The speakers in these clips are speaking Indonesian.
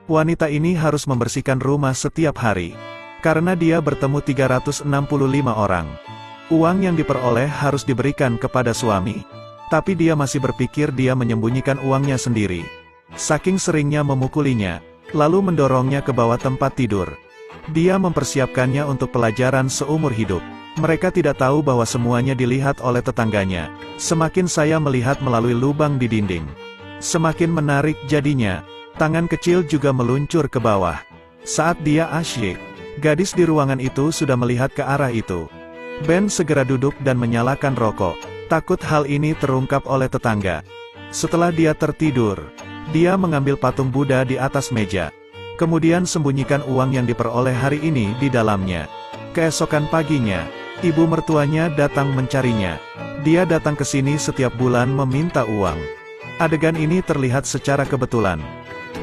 Wanita ini harus membersihkan rumah setiap hari. Karena dia bertemu 365 orang. Uang yang diperoleh harus diberikan kepada suami. Tapi dia masih berpikir dia menyembunyikan uangnya sendiri. Saking seringnya memukulinya, lalu mendorongnya ke bawah tempat tidur. Dia mempersiapkannya untuk pelajaran seumur hidup. Mereka tidak tahu bahwa semuanya dilihat oleh tetangganya. Semakin saya melihat melalui lubang di dinding, semakin menarik jadinya. Tangan kecil juga meluncur ke bawah. Saat dia asyik, gadis di ruangan itu sudah melihat ke arah itu. Ben segera duduk dan menyalakan rokok. Takut hal ini terungkap oleh tetangga. Setelah dia tertidur, dia mengambil patung Buddha di atas meja. Kemudian sembunyikan uang yang diperoleh hari ini di dalamnya. Keesokan paginya, ibu mertuanya datang mencarinya. Dia datang ke sini setiap bulan meminta uang. Adegan ini terlihat secara kebetulan.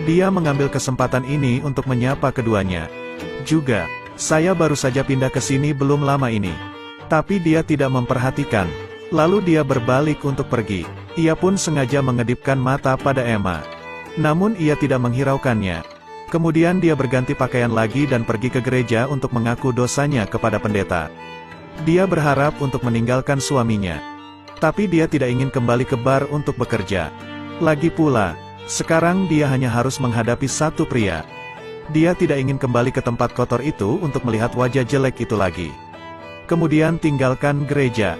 Dia mengambil kesempatan ini untuk menyapa keduanya. Juga, saya baru saja pindah ke sini belum lama ini. Tapi dia tidak memperhatikan. Lalu dia berbalik untuk pergi. Ia pun sengaja mengedipkan mata pada Emma. Namun ia tidak menghiraukannya. Kemudian dia berganti pakaian lagi dan pergi ke gereja untuk mengaku dosanya kepada pendeta. Dia berharap untuk meninggalkan suaminya. Tapi dia tidak ingin kembali ke bar untuk bekerja. Lagi pula, sekarang dia hanya harus menghadapi satu pria. Dia tidak ingin kembali ke tempat kotor itu untuk melihat wajah jelek itu lagi. Kemudian tinggalkan gereja.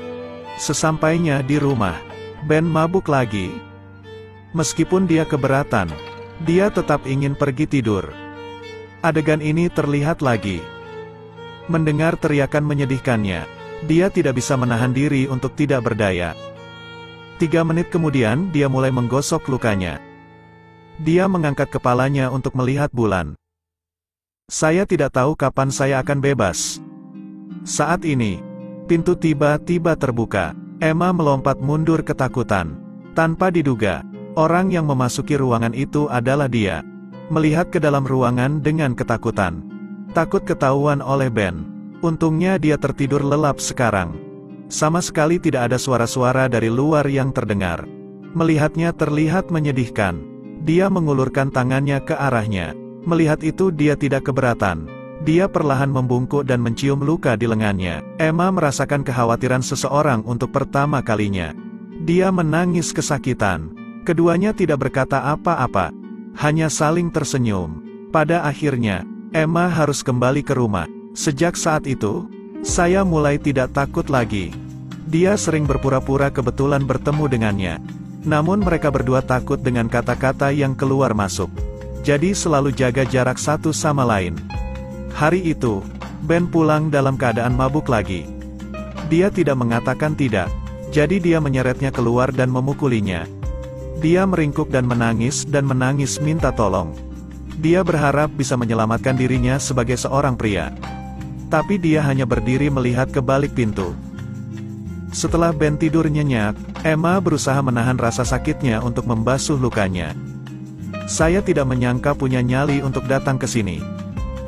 Sesampainya di rumah, Ben mabuk lagi. Meskipun dia keberatan, dia tetap ingin pergi tidur. Adegan ini terlihat lagi. Mendengar teriakan menyedihkannya, dia tidak bisa menahan diri untuk tidak berdaya. 3 menit kemudian dia mulai menggosok lukanya. Dia mengangkat kepalanya untuk melihat bulan. Saya tidak tahu kapan saya akan bebas. Saat ini, pintu tiba-tiba terbuka. Emma melompat mundur ketakutan. Tanpa diduga, orang yang memasuki ruangan itu adalah dia. Melihat ke dalam ruangan dengan ketakutan. Takut ketahuan oleh Ben. Untungnya dia tertidur lelap sekarang. Sama sekali tidak ada suara-suara dari luar yang terdengar. Melihatnya terlihat menyedihkan. Dia mengulurkan tangannya ke arahnya. Melihat itu dia tidak keberatan. Dia perlahan membungkuk dan mencium luka di lengannya. Emma merasakan kekhawatiran seseorang untuk pertama kalinya. Dia menangis kesakitan. Keduanya tidak berkata apa-apa. Hanya saling tersenyum. Pada akhirnya, Emma harus kembali ke rumah. Sejak saat itu, saya mulai tidak takut lagi. Dia sering berpura-pura kebetulan bertemu dengannya. Namun mereka berdua takut dengan kata-kata yang keluar masuk. Jadi selalu jaga jarak satu sama lain. Hari itu, Ben pulang dalam keadaan mabuk lagi. Dia tidak mengatakan tidak. Jadi dia menyeretnya keluar dan memukulinya. Dia meringkuk dan menangis minta tolong. Dia berharap bisa menyelamatkan dirinya sebagai seorang pria. Tapi dia hanya berdiri melihat ke balik pintu. Setelah Ben tidur nyenyak, Emma berusaha menahan rasa sakitnya untuk membasuh lukanya. Saya tidak menyangka punya nyali untuk datang ke sini.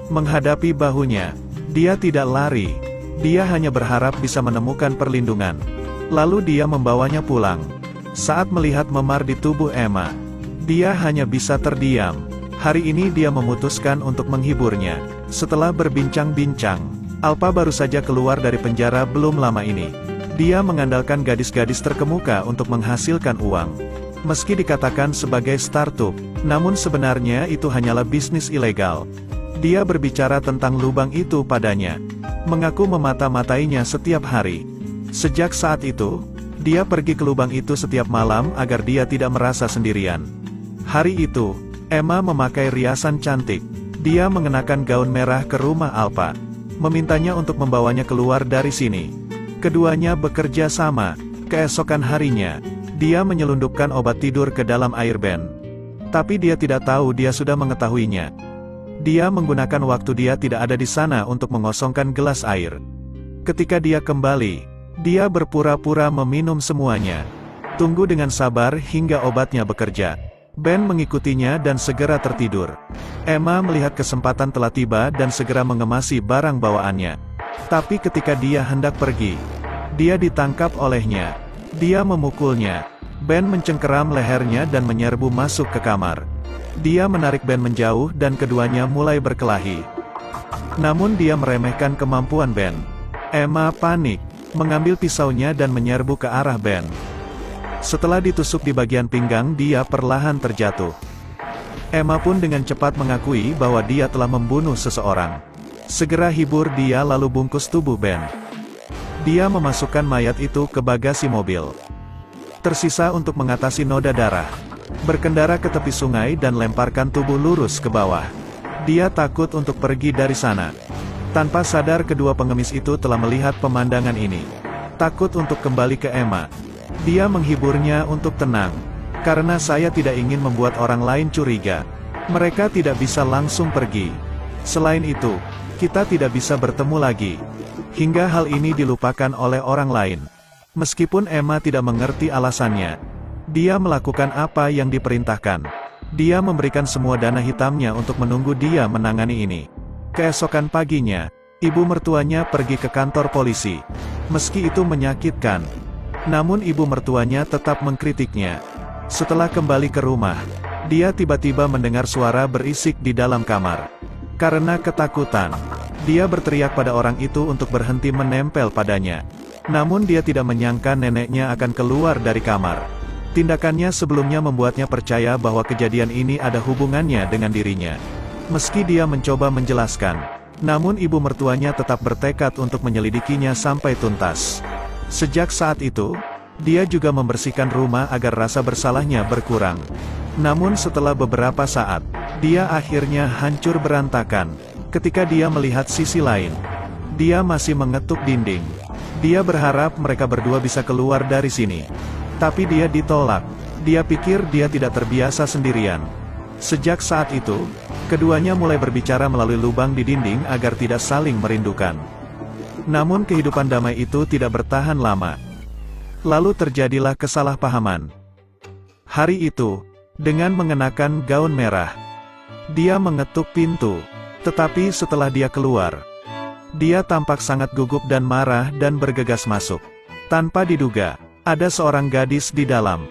Menghadapi bahunya, dia tidak lari. Dia hanya berharap bisa menemukan perlindungan. Lalu dia membawanya pulang. Saat melihat memar di tubuh Emma, dia hanya bisa terdiam. Hari ini dia memutuskan untuk menghiburnya. Setelah berbincang-bincang, Alpa baru saja keluar dari penjara belum lama ini. Dia mengandalkan gadis-gadis terkemuka untuk menghasilkan uang. Meski dikatakan sebagai startup, namun sebenarnya itu hanyalah bisnis ilegal. Dia berbicara tentang lubang itu padanya. Mengaku memata-matainya setiap hari. Sejak saat itu, dia pergi ke lubang itu setiap malam agar dia tidak merasa sendirian. Hari itu, Emma memakai riasan cantik. Dia mengenakan gaun merah ke rumah Alpa. Memintanya untuk membawanya keluar dari sini. Keduanya bekerja sama. Keesokan harinya, dia menyelundupkan obat tidur ke dalam air Ben. Tapi dia tidak tahu dia sudah mengetahuinya. Dia menggunakan waktu dia tidak ada di sana untuk mengosongkan gelas air. Ketika dia kembali, dia berpura-pura meminum semuanya. Tunggu dengan sabar hingga obatnya bekerja. Ben mengikutinya dan segera tertidur. Emma melihat kesempatan telah tiba dan segera mengemasi barang bawaannya. Tapi ketika dia hendak pergi, dia ditangkap olehnya. Dia memukulnya. Ben mencengkeram lehernya dan menyerbu masuk ke kamar. Dia menarik Ben menjauh dan keduanya mulai berkelahi. Namun dia meremehkan kemampuan Ben. Emma panik, mengambil pisaunya dan menyerbu ke arah Ben. Setelah ditusuk di bagian pinggang, dia perlahan terjatuh. Emma pun dengan cepat mengakui bahwa dia telah membunuh seseorang. Segera hibur dia lalu bungkus tubuh Ben. Dia memasukkan mayat itu ke bagasi mobil. Tersisa untuk mengatasi noda darah. Berkendara ke tepi sungai dan lemparkan tubuh lurus ke bawah. Dia takut untuk pergi dari sana. Tanpa sadar kedua pengemis itu telah melihat pemandangan ini. Takut untuk kembali ke Emma. Dia menghiburnya untuk tenang. Karena saya tidak ingin membuat orang lain curiga. Mereka tidak bisa langsung pergi. Selain itu, kita tidak bisa bertemu lagi. Hingga hal ini dilupakan oleh orang lain. Meskipun Emma tidak mengerti alasannya, dia melakukan apa yang diperintahkan. Dia memberikan semua dana hitamnya untuk menunggu dia menangani ini. Keesokan paginya, ibu mertuanya pergi ke kantor polisi. Meski itu menyakitkan, namun ibu mertuanya tetap mengkritiknya. Setelah kembali ke rumah, dia tiba-tiba mendengar suara berisik di dalam kamar. Karena ketakutan, dia berteriak pada orang itu untuk berhenti menempel padanya. Namun dia tidak menyangka neneknya akan keluar dari kamar. Tindakannya sebelumnya membuatnya percaya bahwa kejadian ini ada hubungannya dengan dirinya. Meski dia mencoba menjelaskan, namun ibu mertuanya tetap bertekad untuk menyelidikinya sampai tuntas. Sejak saat itu, dia juga membersihkan rumah agar rasa bersalahnya berkurang. Namun setelah beberapa saat, dia akhirnya hancur berantakan. Ketika dia melihat sisi lain, dia masih mengetuk dinding. Dia berharap mereka berdua bisa keluar dari sini. Tapi dia ditolak. Dia pikir dia tidak terbiasa sendirian. Sejak saat itu, keduanya mulai berbicara melalui lubang di dinding agar tidak saling merindukan. Namun kehidupan damai itu tidak bertahan lama. Lalu terjadilah kesalahpahaman. Hari itu, dengan mengenakan gaun merah, dia mengetuk pintu. Tetapi setelah dia keluar, dia tampak sangat gugup dan marah dan bergegas masuk. Tanpa diduga, ada seorang gadis di dalam.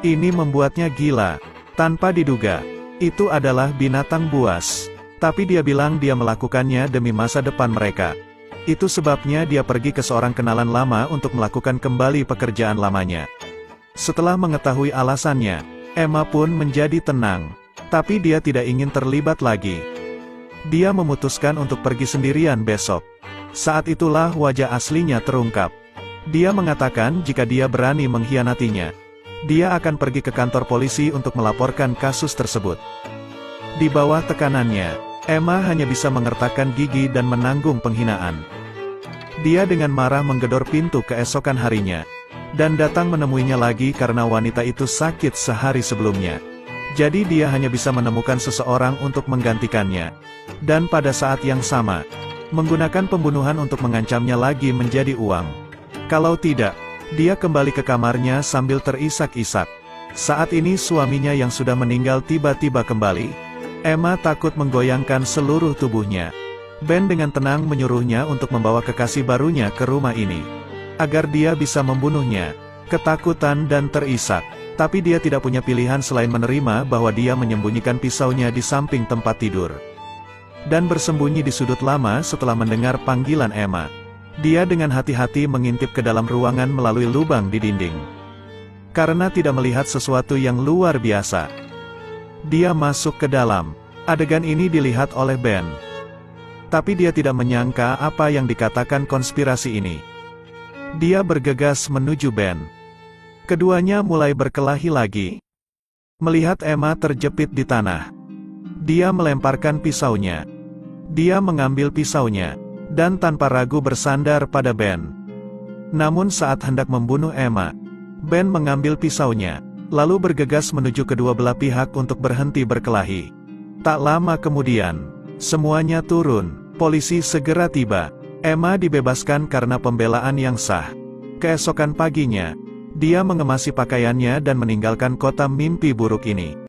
Ini membuatnya gila. Tanpa diduga, itu adalah binatang buas. Tapi dia bilang dia melakukannya demi masa depan mereka. Itu sebabnya dia pergi ke seorang kenalan lama untuk melakukan kembali pekerjaan lamanya. Setelah mengetahui alasannya, Emma pun menjadi tenang. Tapi dia tidak ingin terlibat lagi. Dia memutuskan untuk pergi sendirian besok. Saat itulah wajah aslinya terungkap. Dia mengatakan jika dia berani mengkhianatinya, dia akan pergi ke kantor polisi untuk melaporkan kasus tersebut. Di bawah tekanannya, Emma hanya bisa mengertakkan gigi dan menanggung penghinaan. Dia dengan marah menggedor pintu keesokan harinya, dan datang menemuinya lagi karena wanita itu sakit sehari sebelumnya. Jadi dia hanya bisa menemukan seseorang untuk menggantikannya. Dan pada saat yang sama, menggunakan pembunuhan untuk mengancamnya lagi menjadi uang. Kalau tidak, dia kembali ke kamarnya sambil terisak-isak. Saat ini suaminya yang sudah meninggal tiba-tiba kembali. Emma takut menggoyangkan seluruh tubuhnya. Ben dengan tenang menyuruhnya untuk membawa kekasih barunya ke rumah ini, agar dia bisa membunuhnya. Ketakutan dan terisak. Tapi dia tidak punya pilihan selain menerima bahwa dia menyembunyikan pisaunya di samping tempat tidur. Dan bersembunyi di sudut lama setelah mendengar panggilan Emma. Dia dengan hati-hati mengintip ke dalam ruangan melalui lubang di dinding. Karena tidak melihat sesuatu yang luar biasa, dia masuk ke dalam. Adegan ini dilihat oleh Ben. Tapi dia tidak menyangka apa yang dikatakan konspirasi ini. Dia bergegas menuju Ben. Keduanya mulai berkelahi lagi. Melihat Emma terjepit di tanah, dia melemparkan pisaunya. Dia mengambil pisaunya, dan tanpa ragu bersandar pada Ben. Namun saat hendak membunuh Emma, Ben mengambil pisaunya, lalu bergegas menuju kedua belah pihak untuk berhenti berkelahi. Tak lama kemudian, semuanya turun, polisi segera tiba. Emma dibebaskan karena pembelaan yang sah. Keesokan paginya, dia mengemasi pakaiannya dan meninggalkan kota mimpi buruk ini.